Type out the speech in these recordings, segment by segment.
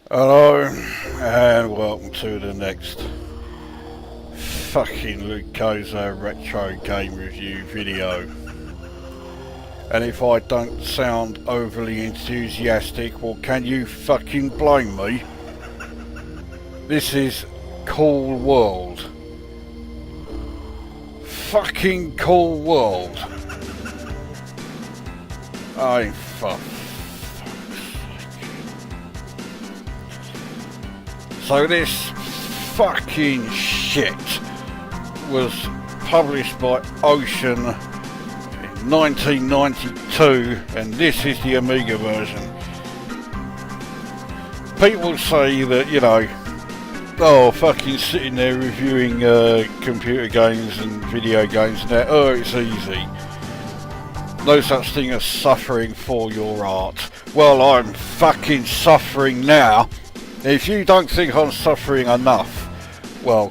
Hello, and welcome to the next fucking Lukozer retro game review video. And if I don't sound overly enthusiastic, well, can you fucking blame me? This is Cool World. Fucking Cool World. Oh, fuck. So this fucking shit was published by Ocean in 1992, and this is the Amiga version. People say that, you know, oh, fucking sitting there reviewing computer games and video games and that, oh, it's easy. No such thing as suffering for your art. Well, I'm fucking suffering now. If you don't think I'm suffering enough, well,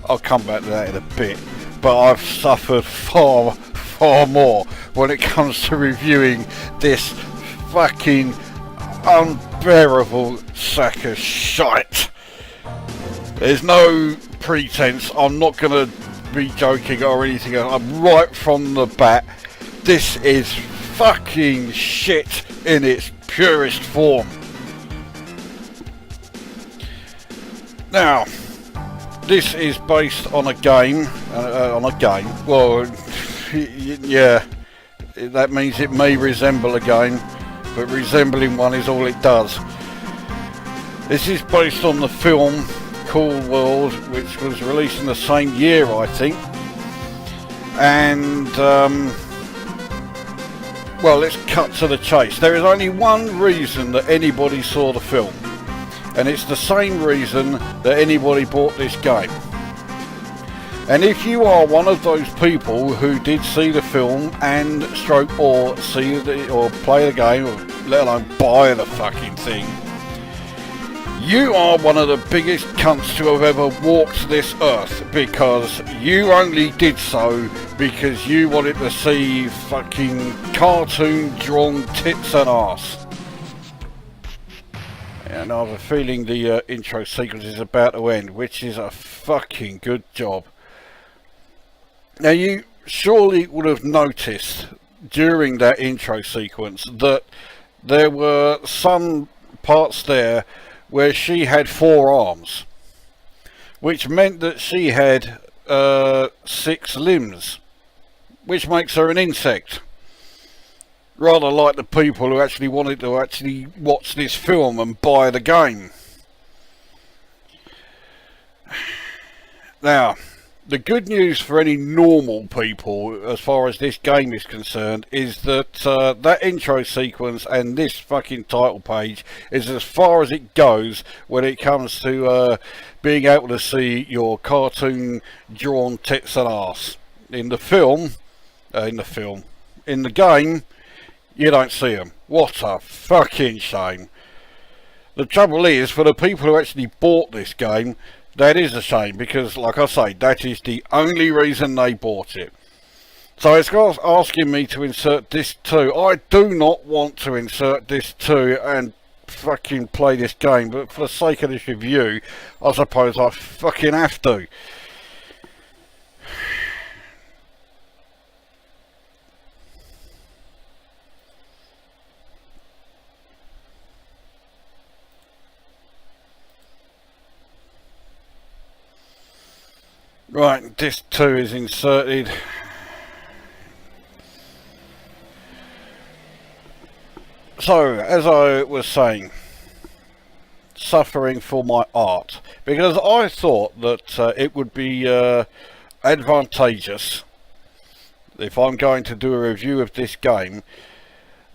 I'll come back to that in a bit, but I've suffered far more when it comes to reviewing this fucking unbearable sack of shite. There's no pretense, I'm not going to be joking or anything else. I'm right from the bat. This is fucking shit in its purest form. Now, this is based on a game, well, yeah, that means it may resemble a game, but resembling one is all it does. This is based on the film Cool World, which was released in the same year, I think, and, well, let's cut to the chase. There is only one reason that anybody saw the film. And it's the same reason that anybody bought this game. And if you are one of those people who did see the film and stroke or see the, or play the game, or let alone buy the fucking thing, you are one of the biggest cunts to have ever walked this earth, because you only did so because you wanted to see fucking cartoon drawn tits and arse. And I have a feeling the intro sequence is about to end, which is a fucking good job. Now, you surely would have noticed during that intro sequence that there were some parts there where she had 4 arms, which meant that she had 6 limbs, which makes her an insect. Rather like the people who actually wanted to actually watch this film and buy the game. Now, the good news for any normal people as far as this game is concerned is that that intro sequence and this fucking title page is as far as it goes when it comes to being able to see your cartoon drawn tits and arse. In the game, you don't see them. What a fucking shame. The trouble is, for the people who actually bought this game, that is a shame, because, like I say, that is the only reason they bought it. So it's asking me to insert this too. I do not want to insert this too and fucking play this game, but for the sake of this review, I suppose I fucking have to. Right, disc 2 is inserted. So, as I was saying, suffering for my art, because I thought that it would be advantageous, if I'm going to do a review of this game,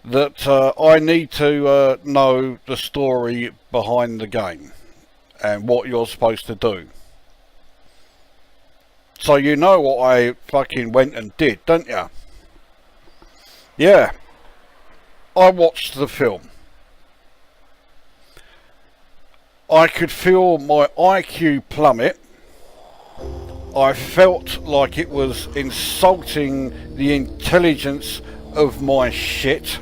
that I need to know the story behind the game and what you're supposed to do. So you know what I fucking went and did, don't you? Yeah. I watched the film. I could feel my IQ plummet. I felt like it was insulting the intelligence of my shit.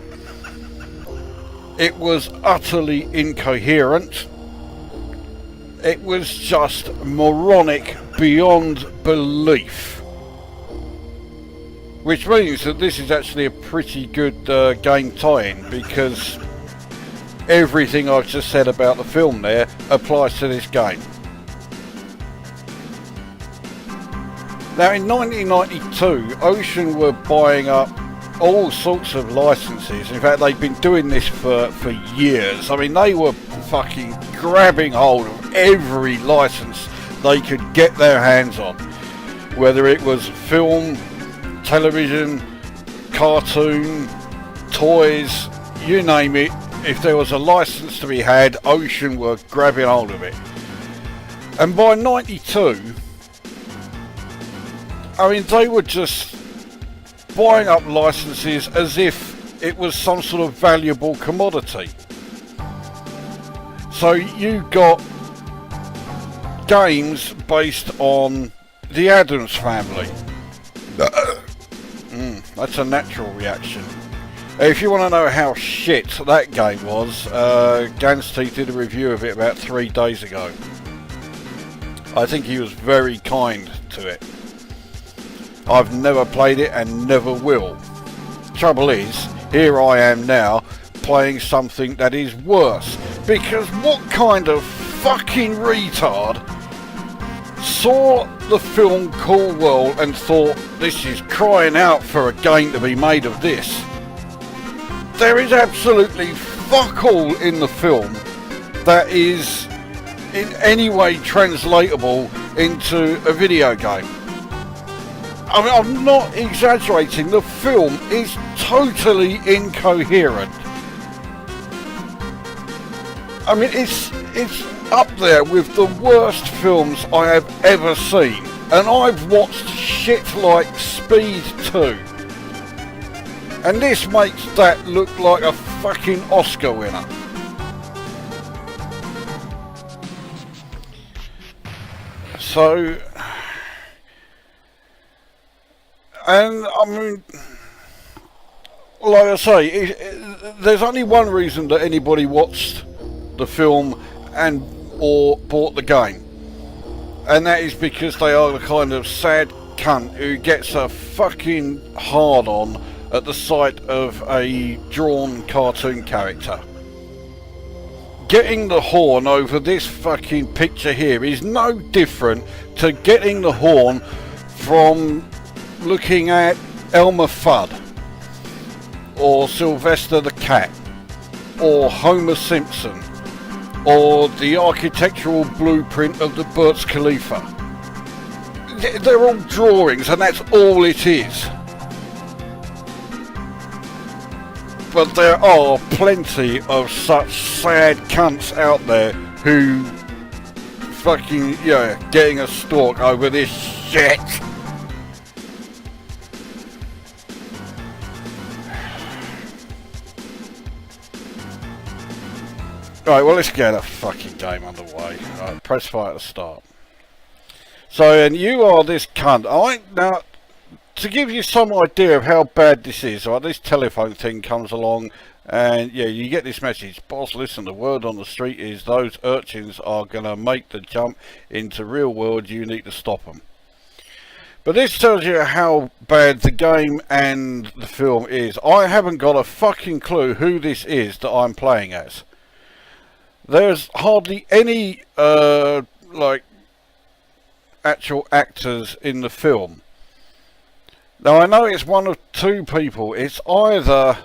It was utterly incoherent. It was just moronic beyond belief. Which means that this is actually a pretty good game tie-in, because everything I've just said about the film there applies to this game. Now in 1992, Ocean were buying up all sorts of licenses. In fact, they've been doing this for years. I mean, they were fucking grabbing hold of every license they could get their hands on. Whether it was film, television, cartoon, toys, you name it. If there was a license to be had, Ocean were grabbing hold of it. And by 92, I mean, they were just buying up licenses as if it was some sort of valuable commodity. So you got games based on the Addams Family. That's a natural reaction. If you want to know how shit that game was, Ganstead did a review of it about 3 days ago. I think he was very kind to it. I've never played it and never will. Trouble is, here I am now playing something that is worse. Because what kind of fucking retard saw the film Cool World and thought, this is crying out for a game to be made of this? There is absolutely fuck all in the film that is in any way translatable into a video game. I mean, I'm not exaggerating, the film is totally incoherent. I mean, it's up there with the worst films I have ever seen. And I've watched shit like Speed 2. And this makes that look like a fucking Oscar winner. So, and I mean, like I say, there's only one reason that anybody watched the film and or bought the game, and that is because they are the kind of sad cunt who gets a fucking hard on at the sight of a drawn cartoon character. Getting the horn over this fucking picture here is no different to getting the horn from looking at Elmer Fudd, or Sylvester the Cat, or Homer Simpson, or the architectural blueprint of the Burj Khalifa. They're all drawings and that's all it is. But there are plenty of such sad cunts out there who fucking, getting a stalk over this shit. Right, well, let's get a fucking game underway. Right, press fire to start. So, and you are this cunt. Now, to give you some idea of how bad this is, right, this telephone thing comes along and, you get this message. Boss, listen, the word on the street is those urchins are going to make the jump into real world. You need to stop them. But this tells you how bad the game and the film is. I haven't got a fucking clue who this is that I'm playing as. There's hardly any, actual actors in the film. Now, I know it's one of two people. It's either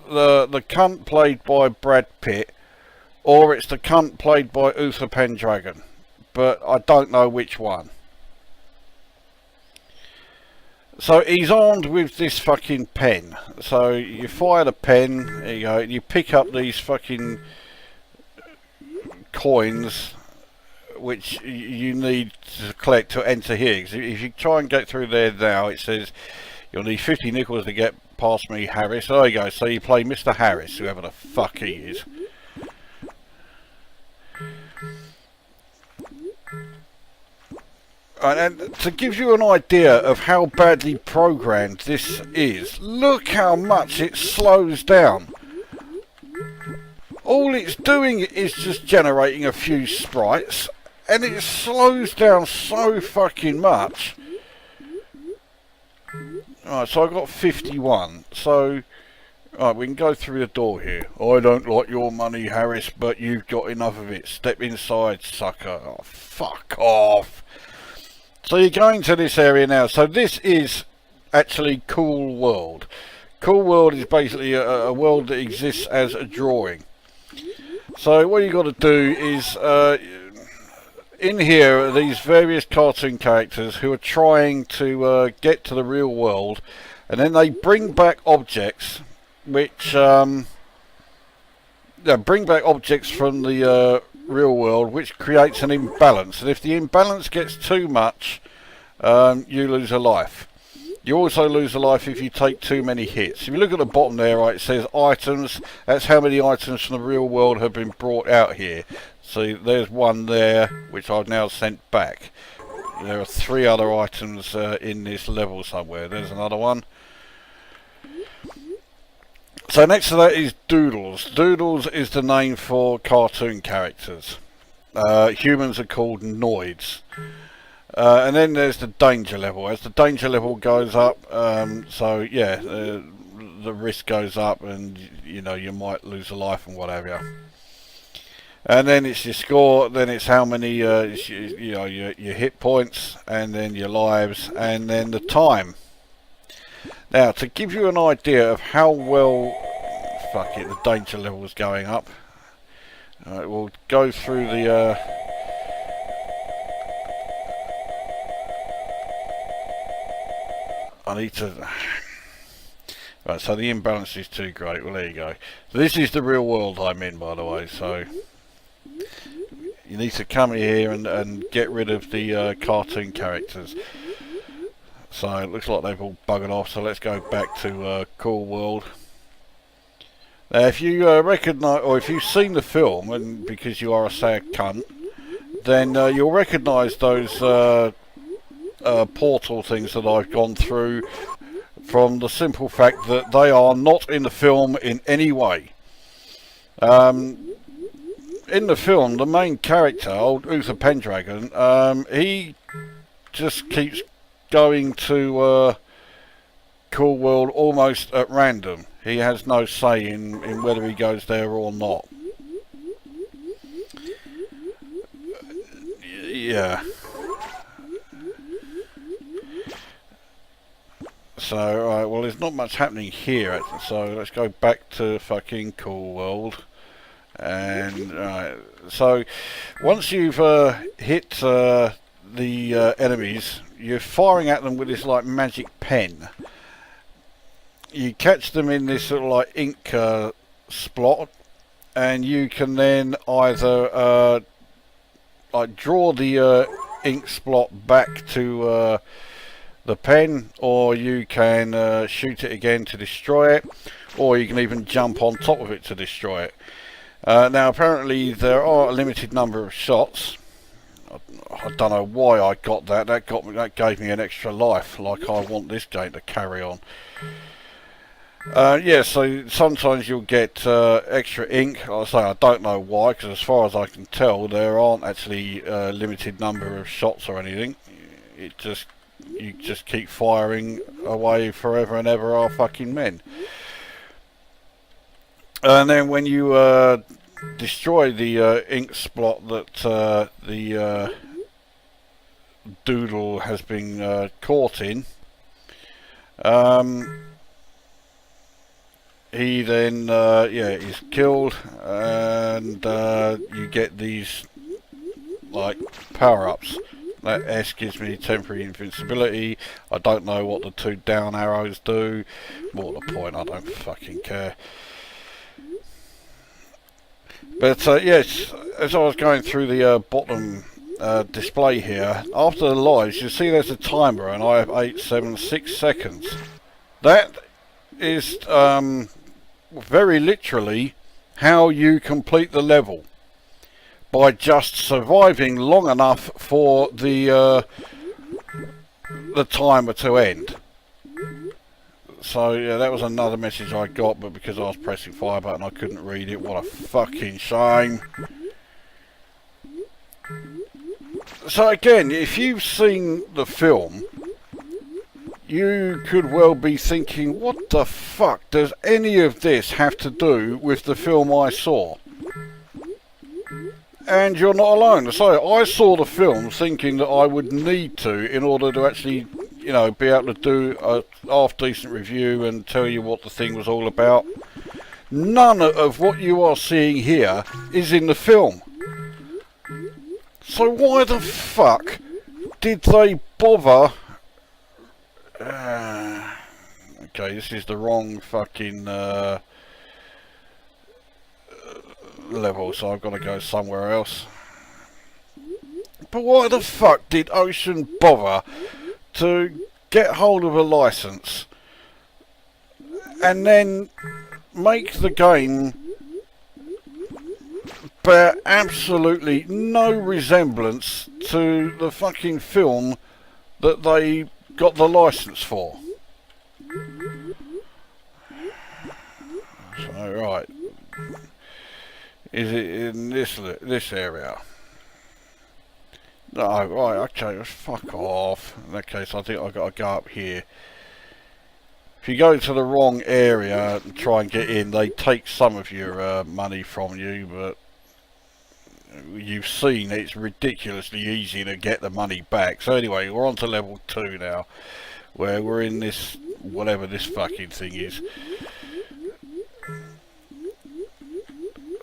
the cunt played by Brad Pitt, or it's the cunt played by Uther Pendragon. But I don't know which one. So he's armed with this fucking pen. So you fire the pen, there you go, and you pick up these fucking coins which you need to collect to enter here. If you try and get through there now, it says you'll need 50 nickels to get past me, Harris. There you go, so you play Mr. Harris, whoever the fuck he is. And to give you an idea of how badly programmed this is, look how much it slows down. all it's doing is just generating a few sprites, and it slows down so fucking much. Alright, so I got 51. So, alright, we can go through the door here. I don't like your money, Harris, but you've got enough of it. Step inside, sucker. Oh, fuck off. So you're going to this area now. So this is actually Cool World. Cool World is basically a world that exists as a drawing. So what you got to do is, in here are these various cartoon characters who are trying to get to the real world, and then they bring back objects which bring back objects from the real world, which creates an imbalance, and if the imbalance gets too much, you lose a life. You also lose a life if you take too many hits. If you look at the bottom there, right, it says items. That's how many items from the real world have been brought out here. So there's one there, which I've now sent back. There are 3 other items in this level somewhere. There's another one. So next to that is Doodles. Doodles is the name for cartoon characters. Humans are called Noids. And then there's the danger level. As the danger level goes up, so yeah, the risk goes up, and you know, you might lose a life and whatever. And then it's your score, then it's how many your hit points, and then your lives, and then the time. Now, to give you an idea of how well, fuck it, the danger level is going up. Alright, we'll go through the I need to... Right, so the imbalance is too great. Well, there you go. So this is the real world I'm in, by the way. So you need to come here and get rid of the cartoon characters. So it looks like they've all buggered off. So let's go back to Cool World. Now, if you recognise, or if you've seen the film, and because you are a sad cunt, then you'll recognise those portal things that I've gone through, from the simple fact that they are not in the film in any way. In the film, the main character, old Uther Pendragon, he just keeps going to Cool World almost at random. He has no say in whether he goes there or not. Yeah. So, right, well, there's not much happening here, so let's go back to fucking Cool World. And, right, so, once you've hit the enemies, you're firing at them with this, like, magic pen. You catch them in this sort of, like, ink splot, and you can then either, like, draw the ink splot back to the pen, or you can shoot it again to destroy it, or you can even jump on top of it to destroy it. Now apparently there are a limited number of shots. I don't know why I got that. That gave me an extra life, like I want this game to carry on. Yeah, so sometimes you'll get extra ink. Like I say, I don't know why, because as far as I can tell, there aren't actually a limited number of shots or anything. You just keep firing away forever and ever are fucking men. And then when you destroy the ink splot that the doodle has been caught in, he then is killed, and you get these like power-ups. That S gives me temporary invincibility. I don't know what the 2 down arrows do. More to the point, I don't fucking care. But yes, as I was going through the bottom display here, after the lives, you see there's a timer, and I have 876 seconds. That is very literally how you complete the level. By just surviving long enough for the timer to end. So yeah, that was another message I got, but because I was pressing fire button I couldn't read it. What a fucking shame. So again, if you've seen the film, you could well be thinking, what the fuck does any of this have to do with the film I saw? And you're not alone. So I saw the film thinking that I would need to in order to actually, you know, be able to do a half-decent review and tell you what the thing was all about. None of what you are seeing here is in the film. So why the fuck did they bother... okay, this is the wrong fucking level, so I've got to go somewhere else. But why the fuck did Ocean bother to get hold of a license and then make the game bear absolutely no resemblance to the fucking film that they got the license for? So right, is it in this area? No, right, okay, fuck off. In that case, I think I've got to go up here. If you go to the wrong area and try and get in, they take some of your money from you, but you've seen it's ridiculously easy to get the money back. So anyway, we're on to level 2 now, where we're in this, whatever this fucking thing is.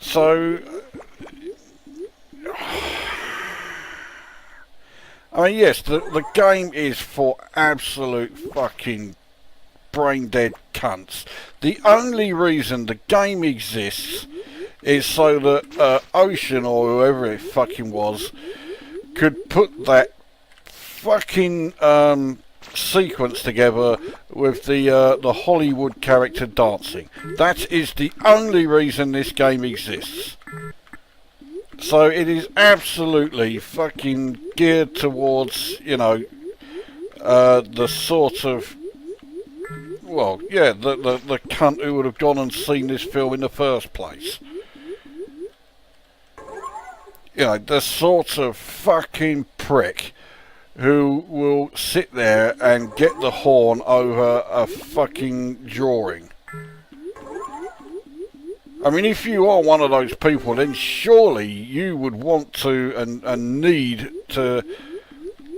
So, I mean, yes, the game is for absolute fucking brain dead cunts. The only reason the game exists is so that Ocean, or whoever it fucking was, could put that fucking sequence together with the Hollywood character dancing. That is the only reason this game exists. So it is absolutely fucking geared towards, you know, the sort of, well, yeah, the cunt who would have gone and seen this film in the first place. You know, the sort of fucking prick who will sit there and get the horn over a fucking drawing. I mean, if you are one of those people, then surely you would want to and need to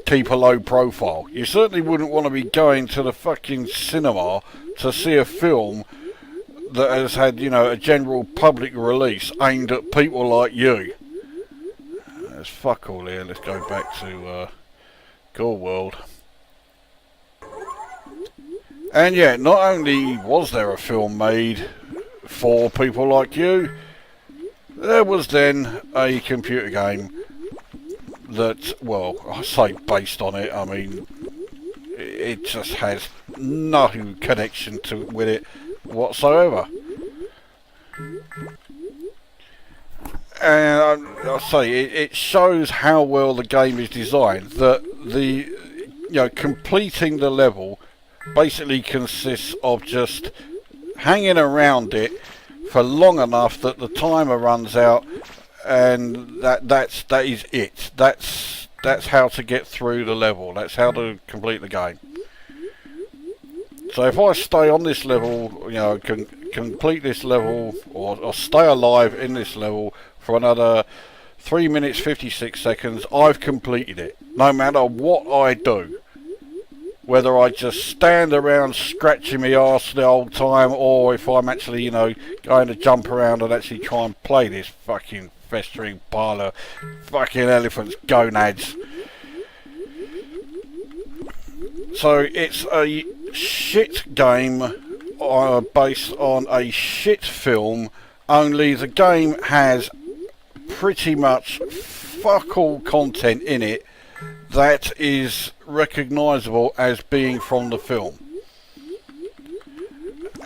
keep a low profile. You certainly wouldn't want to be going to the fucking cinema to see a film that has had, you know, a general public release aimed at people like you. There's fuck all here. Let's go back to Cool World. And yeah, not only was there a film made for people like you, there was then a computer game that, well, I say based on it, I mean, it just has no connection with it whatsoever. And I say it shows how well the game is designed. That completing the level basically consists of just hanging around it for long enough that the timer runs out, and that is it. That's how to get through the level. That's how to complete the game. So if I stay on this level, you know, complete this level, or stay alive in this level for another 3 minutes 56 seconds, I've completed it. No matter what I do. Whether I just stand around scratching my arse the whole time, or if I'm actually, you know, going to jump around and actually try and play this fucking festering pile of fucking elephants' gonads. So it's a shit game based on a shit film, only the game has pretty much fuck all content in it that is recognisable as being from the film.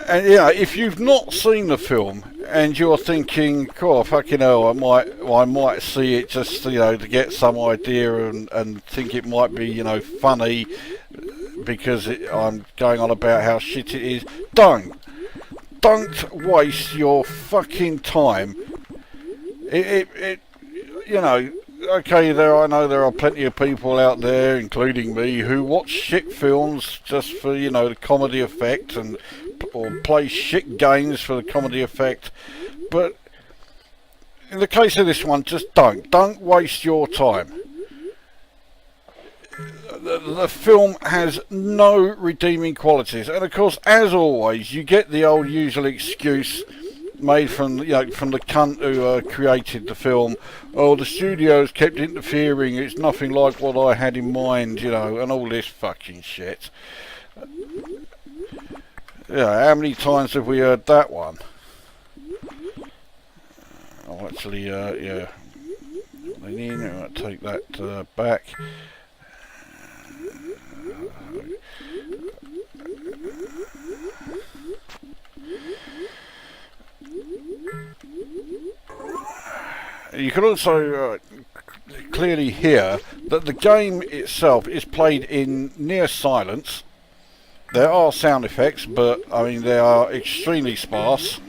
And yeah, if you've not seen the film and you're thinking, "Oh, fucking hell, I might see it just, you know, to get some idea and think it might be, you know, funny," because I'm going on about how shit it is. Don't waste your fucking time. You know, okay, I know there are plenty of people out there, including me, who watch shit films just for, you know, the comedy effect, or play shit games for the comedy effect, but in the case of this one, just don't waste your time. The film has no redeeming qualities, and of course, as always, you get the old usual excuse made from, you know, from the cunt who created the film. Oh, the studios kept interfering, it's nothing like what I had in mind, you know, and all this fucking shit. Yeah, how many times have we heard that one? I'll actually, yeah, I'll take that back. You can also clearly hear that the game itself is played in near silence. There are sound effects, but I mean they are extremely sparse.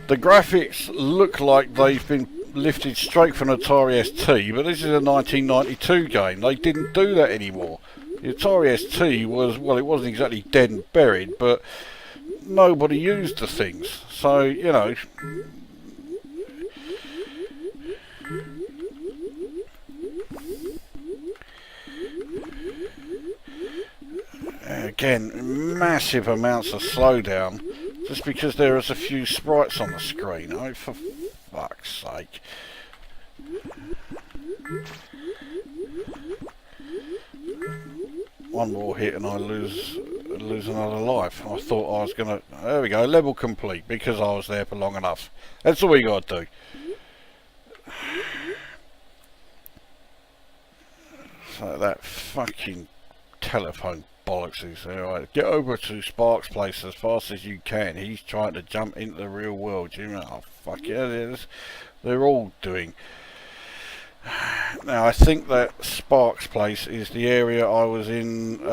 The graphics look like they've been lifted straight from Atari ST, but this is a 1992 game. They didn't do that anymore. The Atari ST was, well, it wasn't exactly dead and buried, but nobody used the things. So, you know, again, massive amounts of slowdown just because there is a few sprites on the screen. Oh, for fuck's sake. One more hit and I lose another life. I thought I was gonna... There we go, level complete, because I was there for long enough. That's all you gotta do. So that fucking telephone bollocks is there. Right, get over to Spark's place as fast as you can. He's trying to jump into the real world. You know, oh fuck yeah, they're all doing. Now I think that Spark's place is the area I was in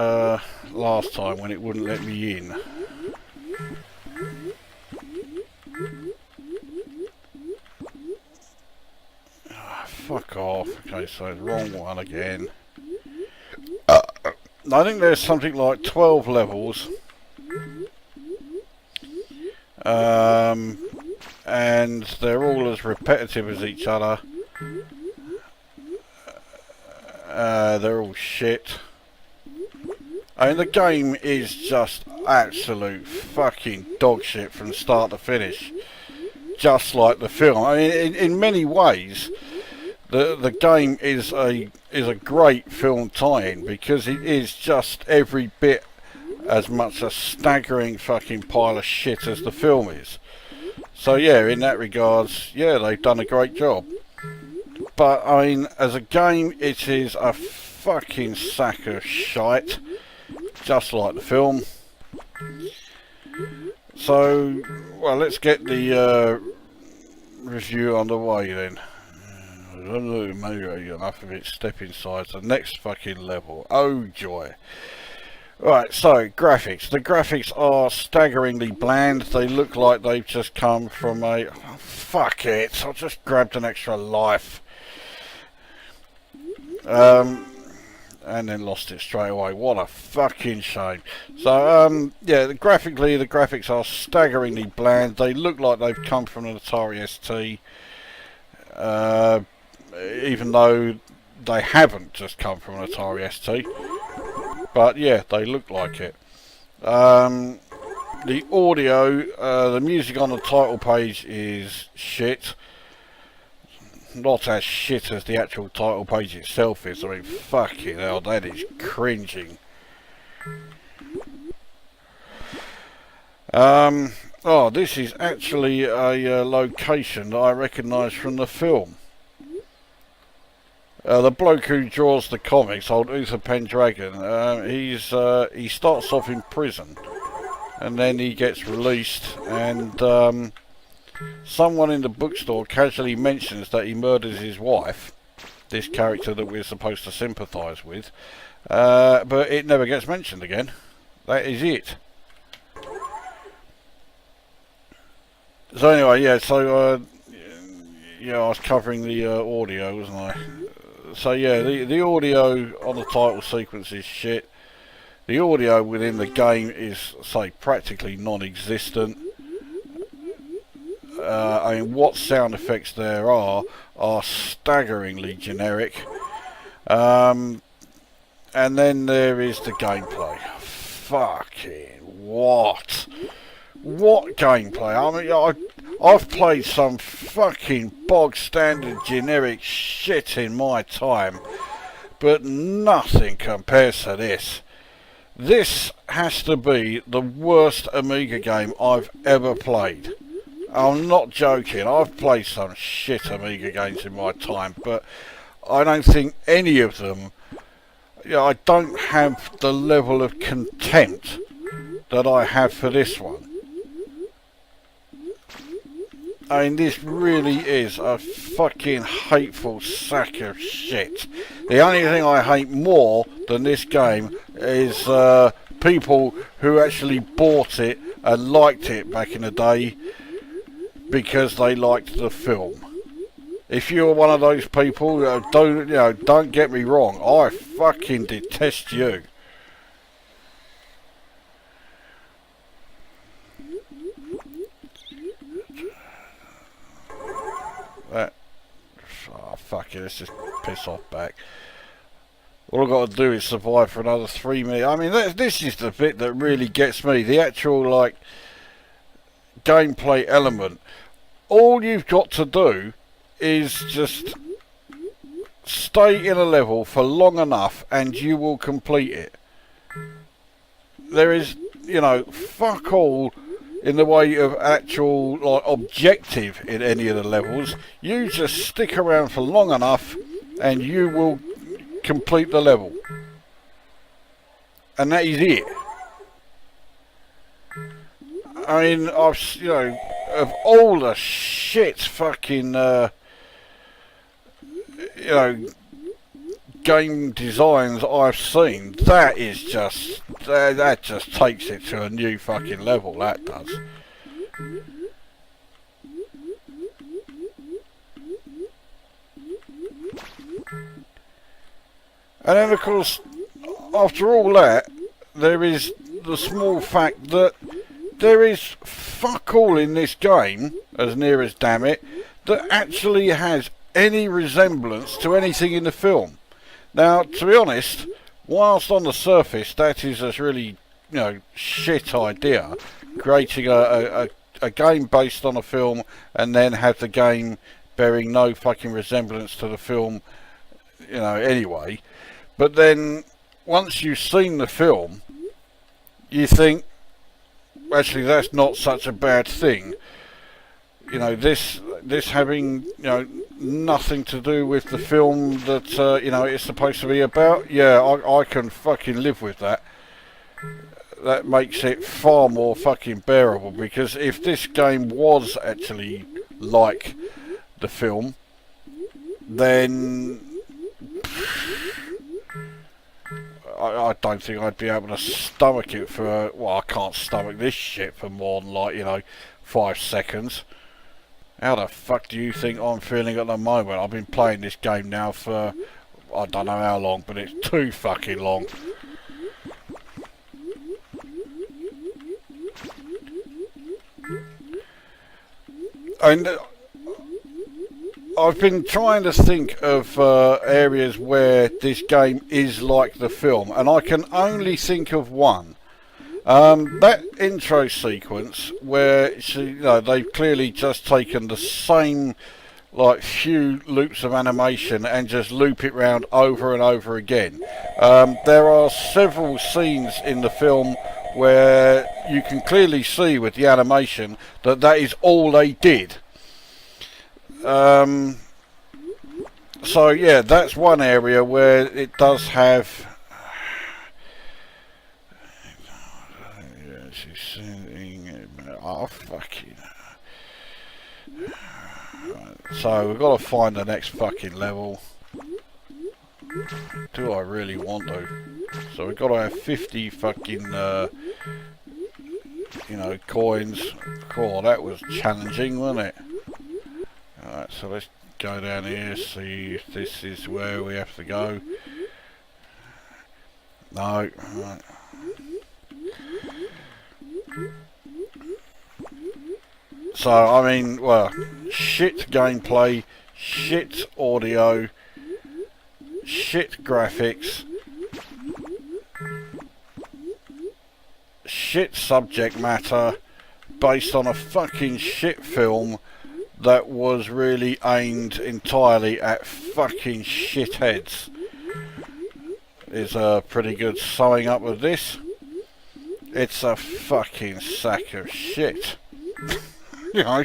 last time when it wouldn't let me in. Oh, fuck off. Okay, so the wrong one again. I think there's something like 12 levels, and they're all as repetitive as each other. They're all shit. I mean, the game is just absolute fucking dog shit from start to finish, just like the film. I mean, in many ways, the game is a great film tie-in, because it is just every bit as much a staggering fucking pile of shit as the film is. So yeah, in that regards, yeah, they've done a great job. But I mean, as a game, it is a fucking sack of shite, just like the film. So, well, let's get the review underway then. I don't know, maybe enough of it. Step inside the next fucking level. Oh joy. Right, so graphics. The graphics are staggeringly bland. They look like they've just come from a... Oh, fuck it, I just grabbed an extra life. And then lost it straight away. What a fucking shame. So, yeah, graphically, the graphics are staggeringly bland. They look like they've come from an Atari ST. Even though they haven't just come from an Atari ST. But yeah, they look like it. The audio, the music on the title page is shit. Not as shit as the actual title page itself is. I mean, fucking hell, that is cringing. Oh, this is actually a location that I recognise from the film. The bloke who draws the comics, old Uther Pendragon, he starts off in prison, and then he gets released, and someone in the bookstore casually mentions that he murders his wife, this character that we're supposed to sympathise with, but it never gets mentioned again. That is it. So anyway, yeah, so yeah, I was covering the audio, wasn't I? So yeah, the audio on the title sequence is shit. The audio within the game is, say, practically non-existent. I mean, what sound effects there are staggeringly generic. And then there is the gameplay. Fucking what? What gameplay? I mean, I've played some fucking bog standard generic shit in my time, but nothing compares to this. This has to be the worst Amiga game I've ever played. I'm not joking, I've played some shit Amiga games in my time, but I don't think any of them, I don't have the level of contempt that I have for this one. I mean, this really is a fucking hateful sack of shit. The only thing I hate more than this game is people who actually bought it and liked it back in the day because they liked the film. If you're one of those people, don't get me wrong, I fucking detest you. Fuck it, let's just piss off back. All I've got to do is survive for another 3 minutes. I mean, this is the bit that really gets me. The actual, like, gameplay element. All you've got to do is just stay in a level for long enough and you will complete it. There is, fuck all in the way of actual, like, objective in any of the levels. You just stick around for long enough and you will complete the level. And that is it. I mean, of all the shit fucking, game designs I've seen, that is just, that just takes it to a new fucking level, that does. And then of course, after all that, there is the small fact that there is fuck all in this game, as near as damn it, that actually has any resemblance to anything in the film. Now, to be honest, whilst on the surface that is a really, shit idea, creating a game based on a film and then have the game bearing no fucking resemblance to the film, anyway. But then, once you've seen the film, you think, actually that's not such a bad thing. This having, nothing to do with the film that, it's supposed to be about. Yeah, I can fucking live with that. That makes it far more fucking bearable, because if this game was actually like the film, then I don't think I'd be able to stomach it for, I can't stomach this shit for more than 5 seconds. How the fuck do you think I'm feeling at the moment? I've been playing this game now for, I don't know how long, but it's too fucking long. And I've been trying to think of areas where this game is like the film, and I can only think of one. That intro sequence where they've clearly just taken the same few loops of animation and just loop it round over and over again. There are several scenes in the film where you can clearly see with the animation that is all they did. So yeah, that's one area where it does have. Oh fucking. So we've got to find the next fucking level. Do I really want to? So we've got to have 50 fucking, you know, coins. Cool, that was challenging, wasn't it? Alright, so let's go down here, see if this is where we have to go. No, right. So, I mean, well, shit gameplay, shit audio, shit graphics, shit subject matter, based on a fucking shit film that was really aimed entirely at fucking shitheads. Is a pretty good summing up of this. It's a fucking sack of shit. You know,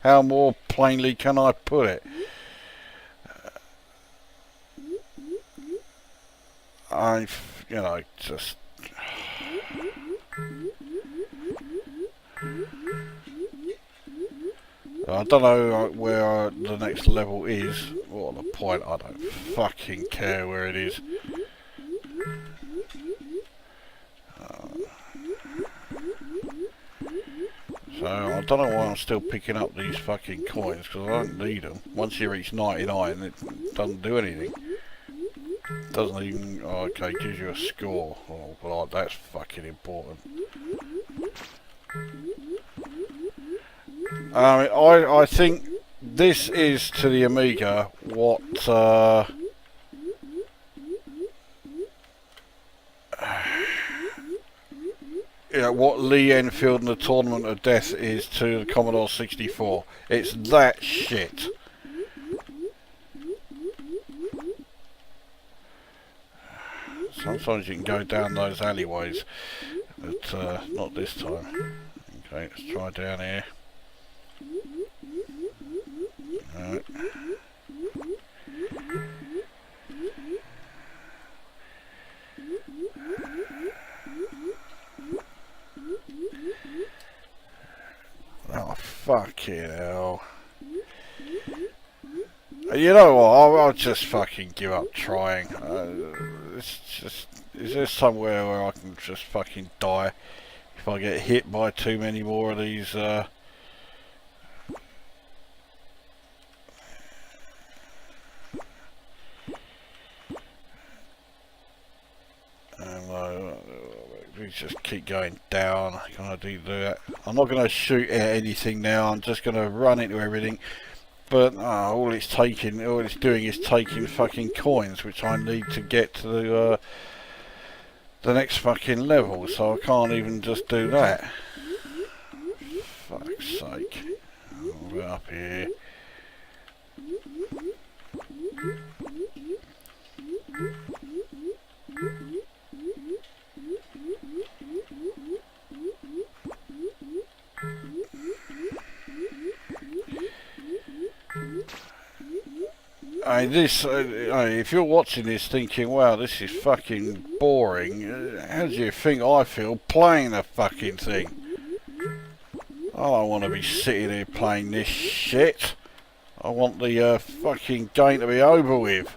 how more plainly can I put it? You know, just... I don't know where the next level is. What the point? I don't fucking care where it is. So I don't know why I'm still picking up these fucking coins, because I don't need them. Once you reach 99, it doesn't do anything. Doesn't even... Oh, okay, gives you a score. Oh, well, that's fucking important. I think this is to the Amiga what yeah, what Lee Enfield and the Tournament of Death is to the Commodore 64. It's that shit. Sometimes you can go down those alleyways, but not this time. Okay, let's try down here. Alright. Oh, fucking hell. You know what, I'll just fucking give up trying. It's just... Is there somewhere where I can just fucking die if I get hit by too many more of these, we just keep going down. Can I do that? I'm not going to shoot at anything now. I'm just going to run into everything. But all it's doing is taking fucking coins, which I need to get to the next fucking level. So I can't even just do that. Fuck's sake! We're up here. This, if you're watching this thinking, wow, this is fucking boring, how do you think I feel playing the fucking thing? I don't want to be sitting here playing this shit. I want the fucking game to be over with.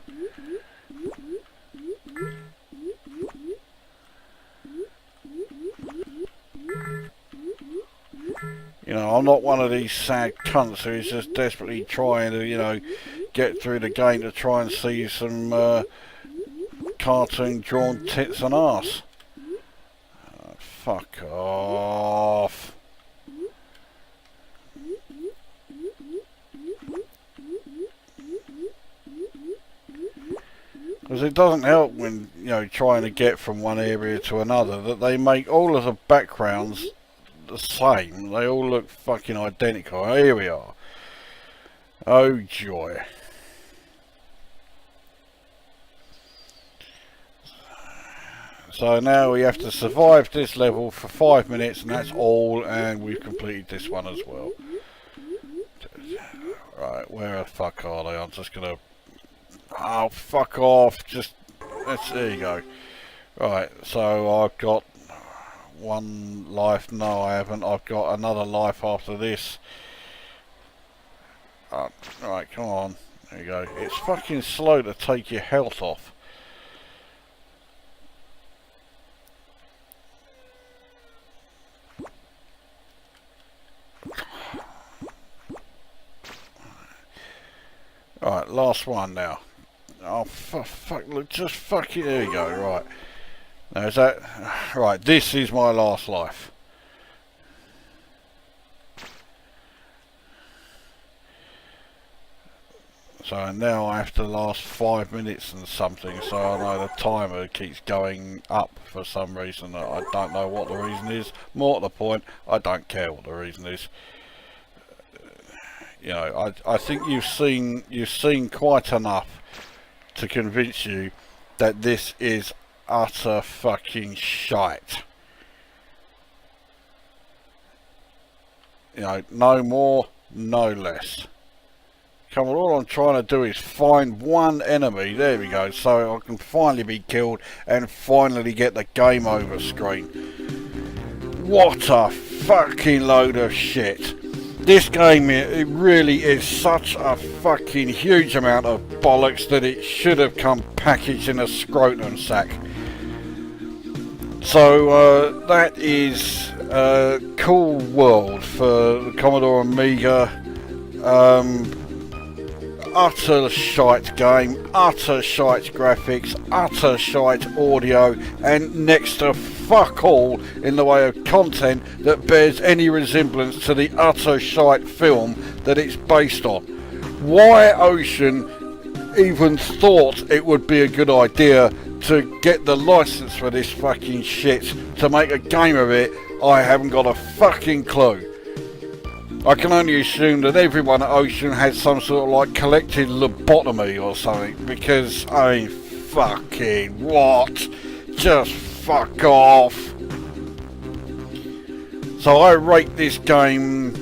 You know, I'm not one of these sad cunts who's just desperately trying to, you know, get through the game to try and see some cartoon drawn tits and arse. Oh, fuck off. Because it doesn't help when, you know, trying to get from one area to another that they make all of the backgrounds the same. They all look fucking identical. Here we are. Oh joy. So now we have to survive this level for 5 minutes, and that's all, and we've completed this one as well. Right, where the fuck are they? I'm just gonna... Oh, fuck off. Just... there you go. Right, so I've got one life. No, I haven't. I've got another life after this. Right, come on. There you go. It's fucking slow to take your health off. Alright, last one now. Oh, fuck, look, just fucking, there you go, right. Now is that, right, this is my last life. So now I have to last 5 minutes and something, so I know the timer keeps going up for some reason. I don't know what the reason is. More to the point, I don't care what the reason is. You know, I think you've seen quite enough to convince you that this is utter fucking shite. You know, no more, no less. Come on, all I'm trying to do is find one enemy, there we go, so I can finally be killed and finally get the game over screen. What a fucking load of shit. This game, it really is such a fucking huge amount of bollocks that it should have come packaged in a scrotum sack. So that is Cool World for the Commodore Amiga. Utter shite game, utter shite graphics, utter shite audio, and next to fuck all in the way of content that bears any resemblance to the utter shite film that it's based on. Why Ocean even thought it would be a good idea to get the license for this fucking shit to make a game of it, I haven't got a fucking clue. I can only assume that everyone at Ocean had some sort of like collective lobotomy or something, because, I mean, fucking what? Just fuck off. So I rate this game...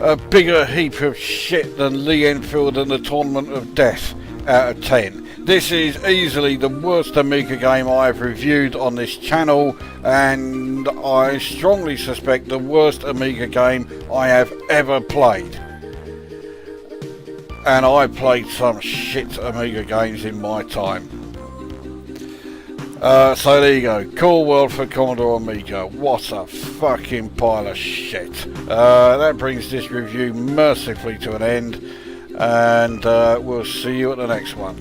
a bigger heap of shit than Lee Enfield and the Tournament of Death out of 10. This is easily the worst Amiga game I have reviewed on this channel, and I strongly suspect the worst Amiga game I have ever played. And I played some shit Amiga games in my time. So there you go, Cool World for Commodore Amiga. What a fucking pile of shit. That brings this review mercifully to an end, and we'll see you at the next one.